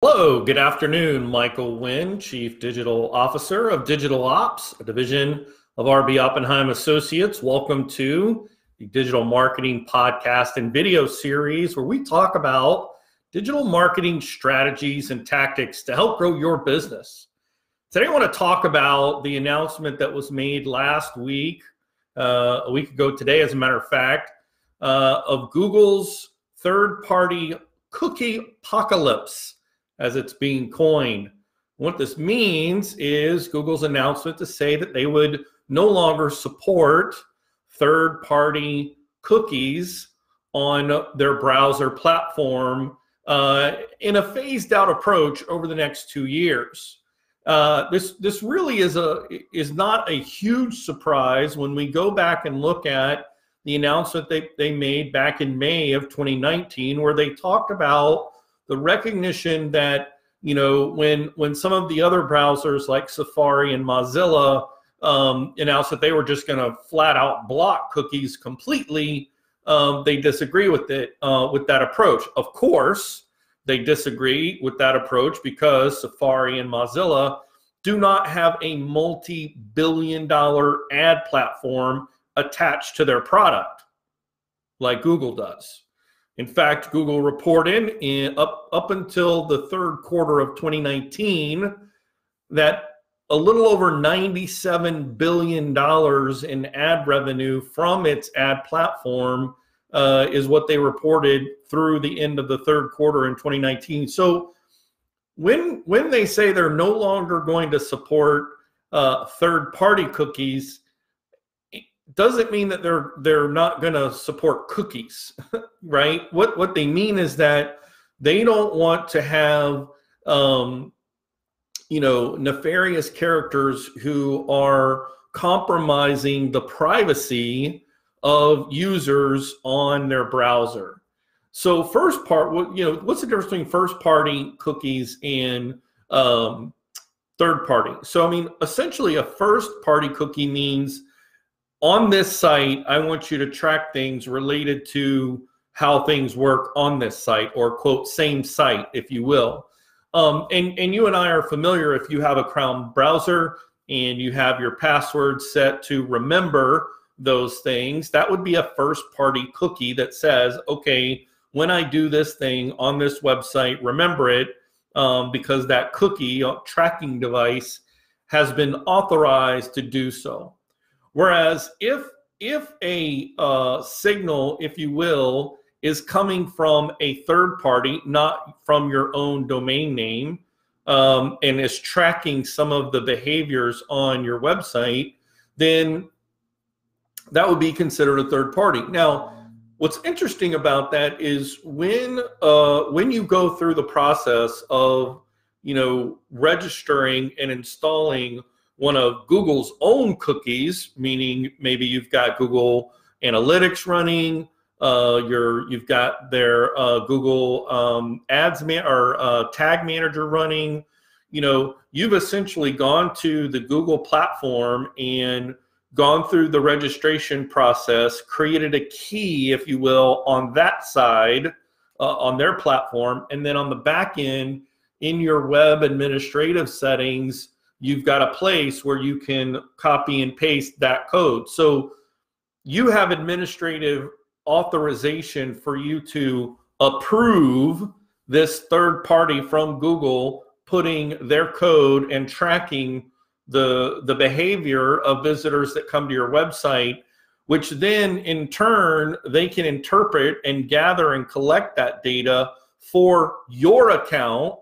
Hello, good afternoon. Michael Wynn, Chief Digital Officer of Digital Ops, a division of RB Oppenheim Associates. Welcome to the Digital Marketing Podcast and video series where we talk about digital marketing strategies and tactics to help grow your business. Today I want to talk about the announcement that was made last week, a week ago today as a matter of fact, of Google's third-party cookie-pocalypse, as it's being coined. What this means is Google's announcement to say that they would no longer support third-party cookies on their browser platform in a phased-out approach over the next 2 years. This really is not a huge surprise when we go back and look at the announcement they made back in May of 2019, where they talked about the recognition that, when some of the other browsers like Safari and Mozilla announced that they were just going to flat out block cookies completely, they disagree with it, with that approach. Of course, they disagree with that approach because Safari and Mozilla do not have a multi-billion-dollar ad platform attached to their product like Google does. In fact, Google reported up until the third quarter of 2019 that a little over $97 billion in ad revenue from its ad platform is what they reported through the end of the third quarter in 2019. So when they say they're no longer going to support third-party cookies, doesn't mean that they're not going to support cookies, right? What they mean is that they don't want to have nefarious characters who are compromising the privacy of users on their browser. So first part, what's the difference between first-party cookies and third-party? So I mean, essentially, a first-party cookie means on this site, I want you to track things related to how things work on this site, or quote, same site, if you will. And you and I are familiar, if you have a Chrome browser and you have your password set to remember those things, that would be a first-party cookie that says, okay, when I do this thing on this website, remember it, because that cookie tracking device has been authorized to do so. Whereas if a signal, if you will, is coming from a third party, not from your own domain name, and is tracking some of the behaviors on your website, then that would be considered a third party. Now, what's interesting about that is when you go through the process of registering and installing one of Google's own cookies, meaning maybe you've got Google Analytics running, you've got their Google Ads Tag Manager running. You've essentially gone to the Google platform and gone through the registration process, created a key, if you will, on that side, on their platform, and then on the back end, in your web administrative settings, you've got a place where you can copy and paste that code. So you have administrative authorization for you to approve this third party from Google putting their code and tracking the behavior of visitors that come to your website, which then in turn they can interpret and gather and collect that data for your account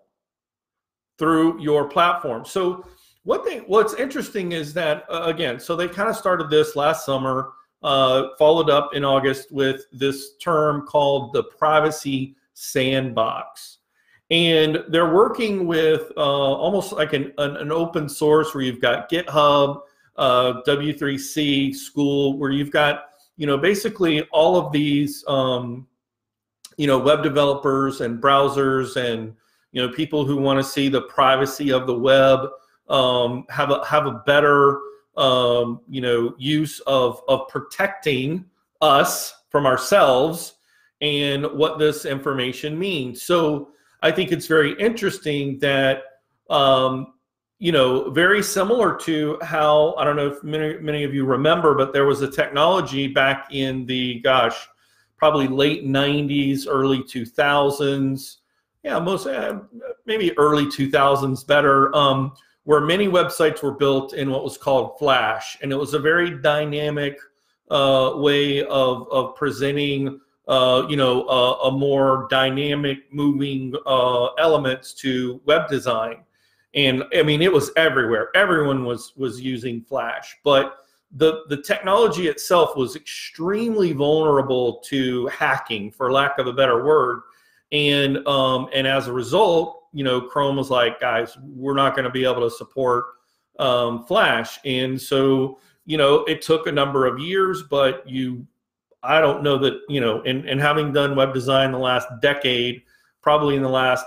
through your platform. So what's interesting is that, again, so they kind of started this last summer, followed up in August with this term called the Privacy Sandbox. And they're working with almost like an open source where you've got GitHub, W3C, School, where you've got, basically all of these, web developers and browsers and, people who want to see the privacy of the web, have a better use of protecting us from ourselves and what this information means. So I think it's very interesting that, you know, very similar to how, I don't know if many of you remember, but there was a technology back in the, gosh, probably late 90s, early 2000s. Yeah, maybe early 2000s better, where many websites were built in what was called Flash. And it was a very dynamic way of presenting, you know, a more dynamic moving elements to web design. And I mean, it was everywhere. Everyone was using Flash, but the technology itself was extremely vulnerable to hacking, for lack of a better word. And as a result, you know, Chrome was like, guys, we're not going to be able to support Flash. And so, you know, it took a number of years, but I don't know that, you know, and having done web design the last decade, probably in the last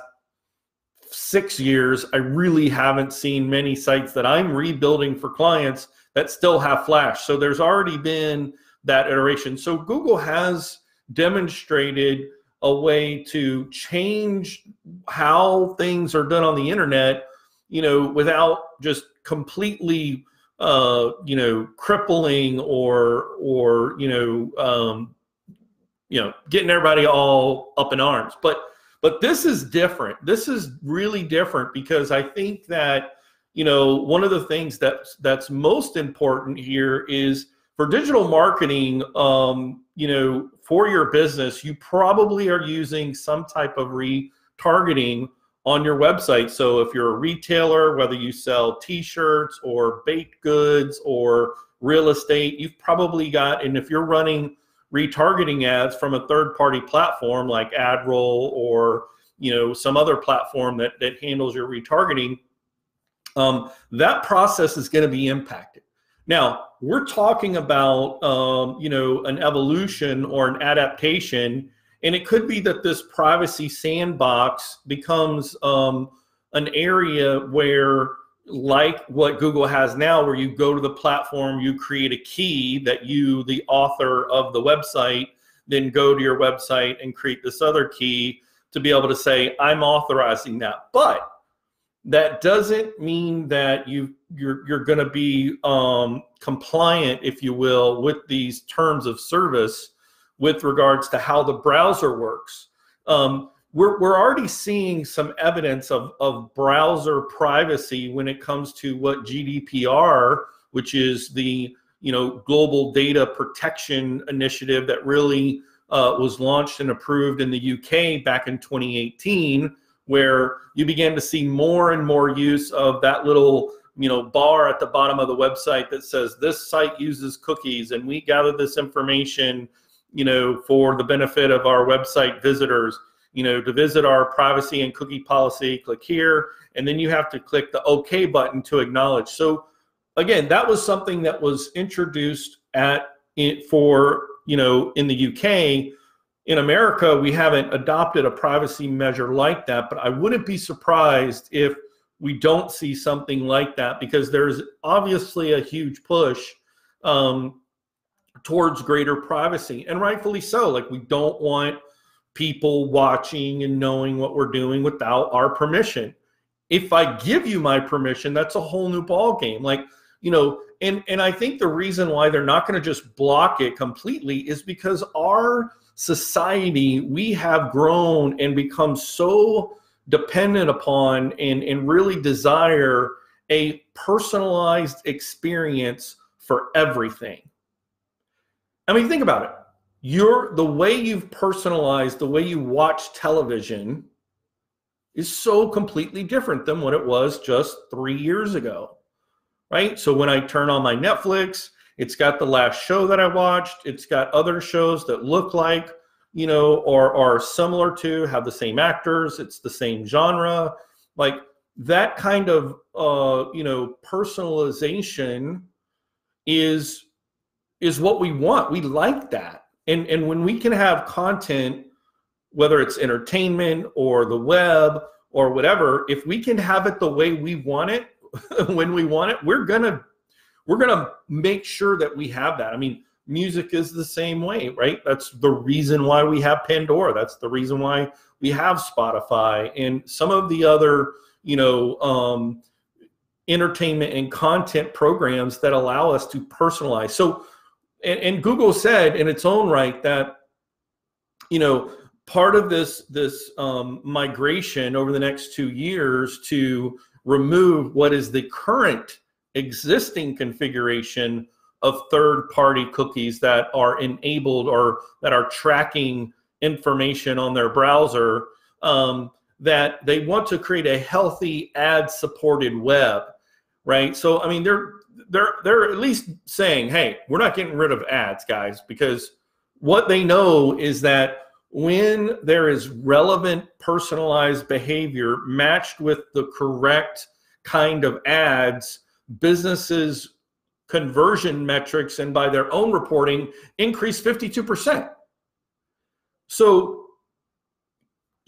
6 years, I really haven't seen many sites that I'm rebuilding for clients that still have Flash. So there's already been that iteration. So Google has demonstrated a way to change how things are done on the internet, you know, without just completely, you know, crippling or you know, getting everybody all up in arms. But this is different. This is really different because I think that, you know, one of the things that's most important here is for digital marketing, you know, for your business, you probably are using some type of retargeting on your website. So if you're a retailer, whether you sell t-shirts or baked goods or real estate, you've probably got, and if you're running retargeting ads from a third-party platform like AdRoll or, you know, some other platform that handles your retargeting, that process is going to be impacted. Now, we're talking about, you know, an evolution or an adaptation, and it could be that this privacy sandbox becomes an area where, like what Google has now, where you go to the platform, you create a key that you, the author of the website, then go to your website and create this other key to be able to say, I'm authorizing that. But that doesn't mean that you're going to be compliant, if you will, with these terms of service with regards to how the browser works. We're already seeing some evidence of browser privacy when it comes to what GDPR, which is the, you know, global data protection initiative that really was launched and approved in the UK back in 2018, where you began to see more and more use of that little, you know, bar at the bottom of the website that says this site uses cookies and we gather this information, you know, for the benefit of our website visitors. You know, to visit our privacy and cookie policy, click here, and then you have to click the OK button to acknowledge. So again, that was something that was introduced for, you know, in the UK. In America, we haven't adopted a privacy measure like that, but I wouldn't be surprised if we don't see something like that, because there's obviously a huge push towards greater privacy, and rightfully so. Like, we don't want people watching and knowing what we're doing without our permission. If I give you my permission, that's a whole new ball game. Like, you know, and I think the reason why they're not going to just block it completely is because our society, we have grown and become so dependent upon and really desire a personalized experience for everything. I mean, think about it. The way you've personalized, the way you watch television is so completely different than what it was just 3 years ago, right? So when I turn on my Netflix, it's got the last show that I watched. It's got other shows that look like, you know, or are similar to, have the same actors. It's the same genre. Like, that kind of, you know, personalization is what we want. We like that. And when we can have content, whether it's entertainment or the web or whatever, if we can have it the way we want it, when we want it, we're gonna make sure that we have that. I mean, Music is the same way, right? That's the reason why we have Pandora. That's the reason why we have Spotify and some of the other, entertainment and content programs that allow us to personalize. So, and Google said in its own right that, part of this migration over the next 2 years to remove what is the current existing configuration of third-party cookies that are enabled or that are tracking information on their browser, that they want to create a healthy ad-supported web, right? So, I mean, they're at least saying, hey, we're not getting rid of ads, guys, because what they know is that when there is relevant personalized behavior matched with the correct kind of ads, businesses' conversion metrics, and by their own reporting, increase 52%. So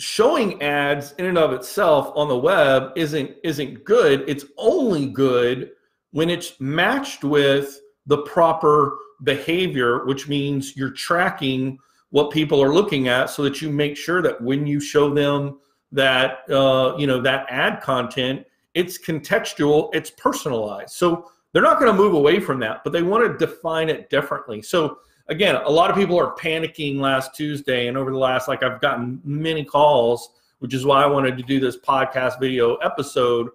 showing ads in and of itself on the web isn't good. It's only good when it's matched with the proper behavior, which means you're tracking what people are looking at so that you make sure that when you show them that, that ad content, it's contextual, it's personalized. So they're not going to move away from that, but they want to define it differently. So again, a lot of people are panicking last Tuesday and over the last, I've gotten many calls, which is why I wanted to do this podcast video episode,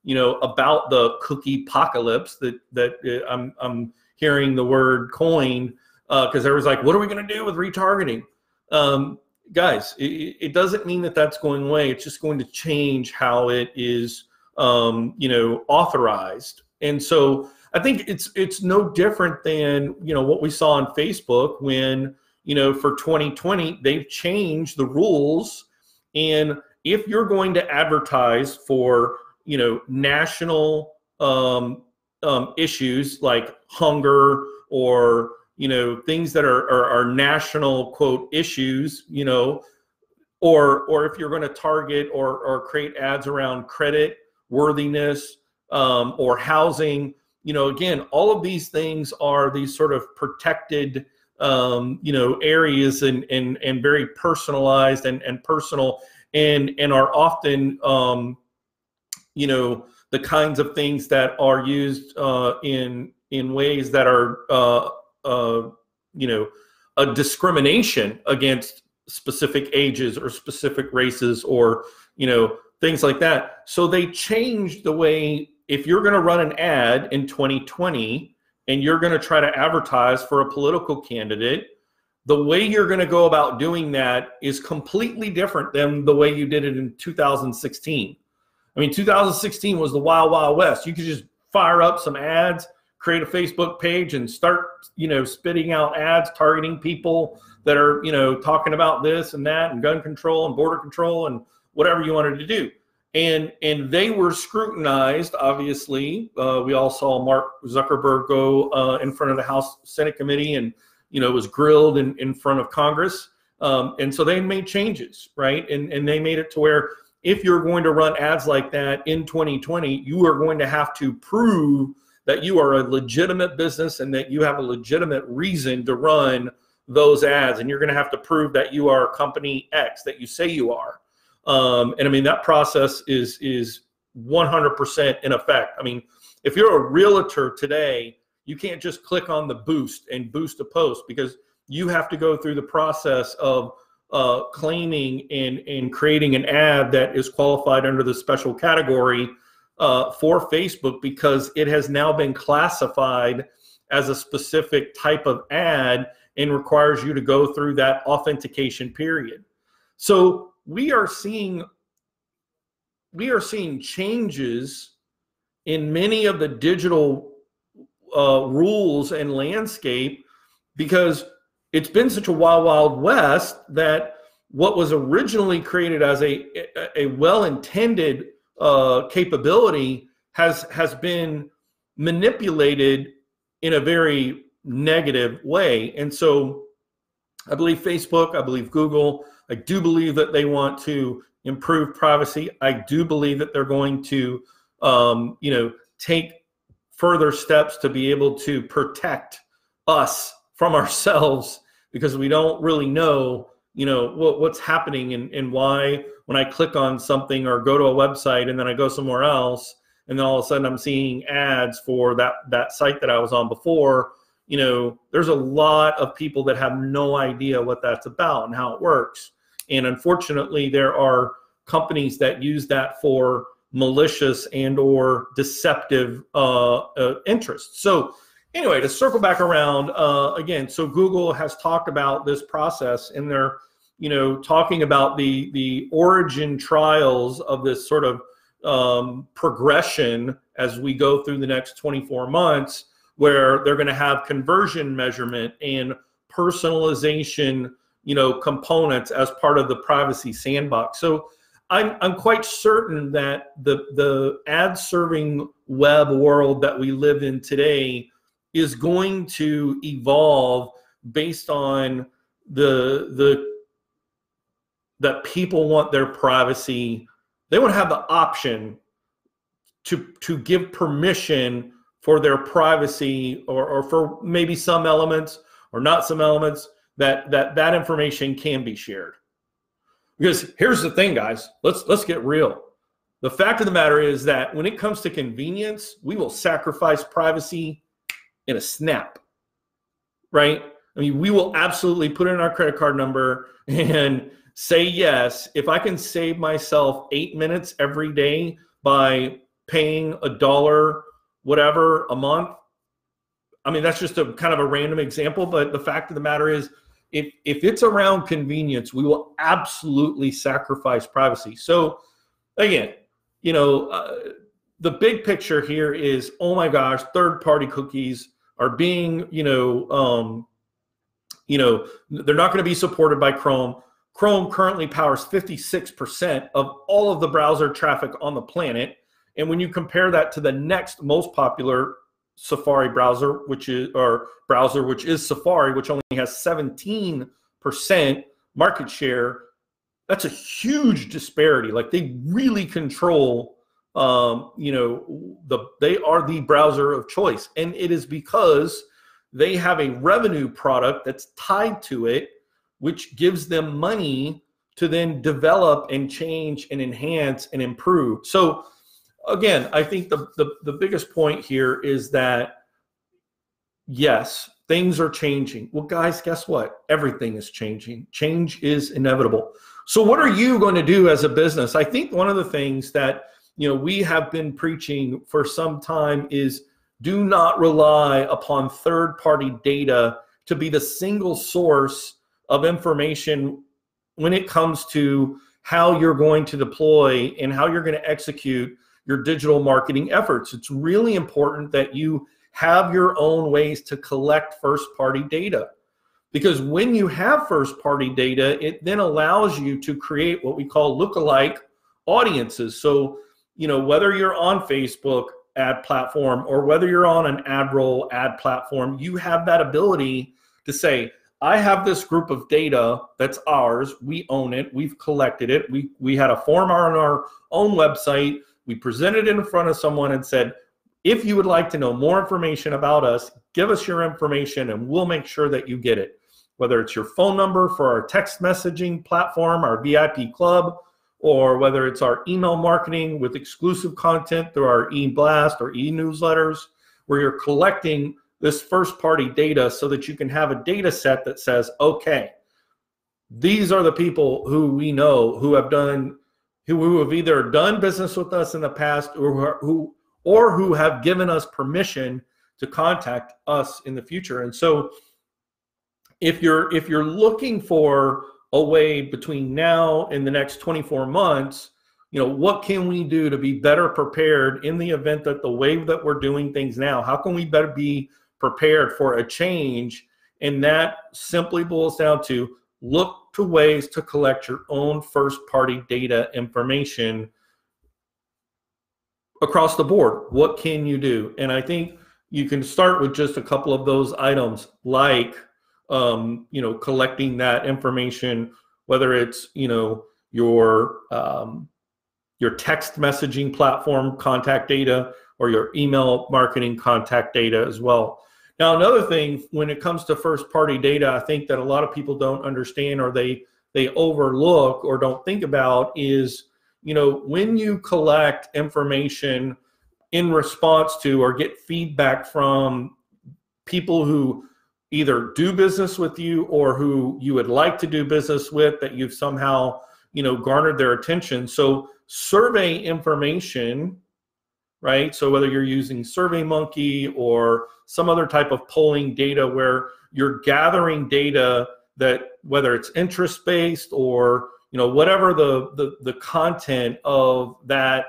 about the cookie-pocalypse that I'm hearing the word coined, because everyone's like, what are we going to do with retargeting? Guys, it doesn't mean that that's going away. It's just going to change how it is, authorized. And so I think it's no different than, what we saw on Facebook when, for 2020, they've changed the rules. And if you're going to advertise for, national issues like hunger or, things that are national quote issues, or if you're going to target or create ads around credit worthiness, or housing, again, all of these things are these sort of protected, areas and very personalized and personal and are often, the kinds of things that are used in ways that are, a discrimination against specific ages or specific races or, things like that. So they changed the way, if you're going to run an ad in 2020 and you're going to try to advertise for a political candidate, the way you're going to go about doing that is completely different than the way you did it in 2016. I mean, 2016 was the wild, wild west. You could just fire up some ads, create a Facebook page and start, spitting out ads targeting people that are, talking about this and that and gun control and border control and whatever you wanted to do. And they were scrutinized, obviously. We all saw Mark Zuckerberg go in front of the House Senate Committee and, was grilled in front of Congress. And so they made changes, right? And they made it to where if you're going to run ads like that in 2020, you are going to have to prove that you are a legitimate business and that you have a legitimate reason to run those ads. And you're going to have to prove that you are company X, that you say you are. And I mean, that process is 100% in effect. I mean, if you're a realtor today, you can't just click on the boost and boost a post because you have to go through the process of claiming and creating an ad that is qualified under the special category for Facebook because it has now been classified as a specific type of ad and requires you to go through that authentication period. So we are seeing changes in many of the digital rules and landscape because it's been such a wild, wild west that what was originally created as a well-intended capability has been manipulated in a very negative way. And so I believe Facebook, I believe Google, I do believe that they want to improve privacy. I do believe that they're going to, take further steps to be able to protect us from ourselves because we don't really know, what's happening and why when I click on something or go to a website and then I go somewhere else and then all of a sudden I'm seeing ads for that site that I was on before. There's a lot of people that have no idea what that's about and how it works. And unfortunately, there are companies that use that for malicious and or deceptive interests. So anyway, to circle back around again, so Google has talked about this process, and they're talking about the origin trials of this sort of progression as we go through the next 24 months, where they're going to have conversion measurement and personalization components as part of the privacy sandbox. So I'm quite certain that the ad serving web world that we live in today is going to evolve based on that people want their privacy. They want to have the option to give permission for their privacy or for maybe some elements or not some elements that information can be shared. Because here's the thing, guys, let's get real. The fact of the matter is that when it comes to convenience, we will sacrifice privacy in a snap, right? I mean, we will absolutely put in our credit card number and say yes. If I can save myself 8 minutes every day by paying $1 whatever a month, I mean, that's just a kind of a random example, but the fact of the matter is, if it's around convenience, we will absolutely sacrifice privacy. So again, the big picture here is, oh my gosh, third-party cookies are being, they're not going to be supported by Chrome. Chrome currently powers 56% of all of the browser traffic on the planet. And when you compare that to the next most popular Safari browser, which is Safari, which only has 17% market share, that's a huge disparity. Like, they really control, they are the browser of choice. And it is because they have a revenue product that's tied to it, which gives them money to then develop and change and enhance and improve. So again, I think the biggest point here is that, yes, things are changing. Well, guys, guess what? Everything is changing. Change is inevitable. So what are you going to do as a business? I think one of the things that we have been preaching for some time is, do not rely upon third-party data to be the single source of information when it comes to how you're going to deploy and how you're going to execute your digital marketing efforts. It's really important that you have your own ways to collect first-party data, because when you have first-party data, it then allows you to create what we call lookalike audiences. So, whether you're on Facebook ad platform or whether you're on an ad roll ad platform, you have that ability to say, I have this group of data that's ours. We own it. We've collected it. We had a form on our own website. We presented it in front of someone and said, if you would like to know more information about us, give us your information and we'll make sure that you get it. Whether it's your phone number for our text messaging platform, our VIP club, or whether it's our email marketing with exclusive content through our e-blast or e-newsletters, where you're collecting this first-party data so that you can have a data set that says, okay, these are the people who we know who have either done business with us in the past or who have given us permission to contact us in the future. And so if you're looking for a way between now and the next 24 months, what can we do to be better prepared in the event that the way that we're doing things now, how can we better be prepared for a change? And that simply boils down to look to ways to collect your own first-party data information across the board. What can you do? And I think you can start with just a couple of those items, like collecting that information, whether it's your text messaging platform contact data or your email marketing contact data as well. Now, another thing, when it comes to first-party data, I think that a lot of people don't understand, or they overlook or don't think about is, you know, when you collect information in response to or get feedback from people who either do business with you or who you would like to do business with, that you've somehow, you know, garnered their attention. So survey information, right? So whether you're using SurveyMonkey or some other type of polling data where you're gathering data that, whether it's interest-based or, you know, whatever the content of that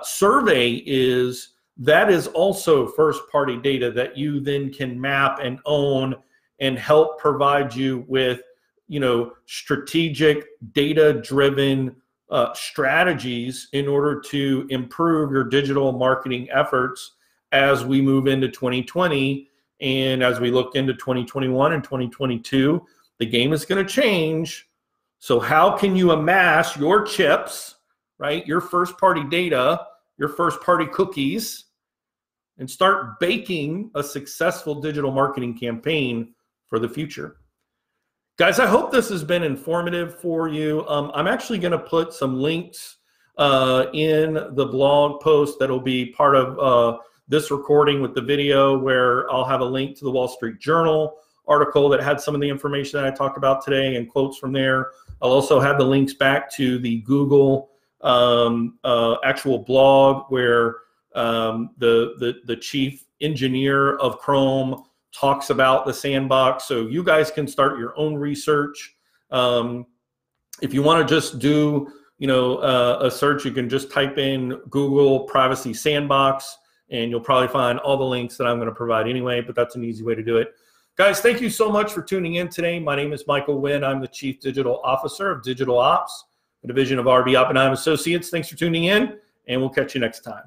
survey is, that is also first-party data that you then can map and own and help provide you with, you know, strategic, data-driven strategies in order to improve your digital marketing efforts as we move into 2020 and as we look into 2021 and 2022. The game is going to change. So how can you amass your chips, right? Your first-party data, your first-party cookies, and start baking a successful digital marketing campaign for the future. Guys, I hope this has been informative for you. I'm actually going to put some links in the blog post that'll be part of this recording with the video, where I'll have a link to the Wall Street Journal article that had some of the information that I talked about today and quotes from there. I'll also have the links back to the Google actual blog where the chief engineer of Chrome talks about the Sandbox, so you guys can start your own research. If you want to just do, you know, a search, you can just type in Google Privacy Sandbox, and you'll probably find all the links that I'm going to provide anyway, but that's an easy way to do it. Guys, thank you so much for tuning in today. My name is Michael Wynn. I'm the Chief Digital Officer of Digital Ops, a division of RD Oppenheim Associates. Thanks for tuning in, and we'll catch you next time.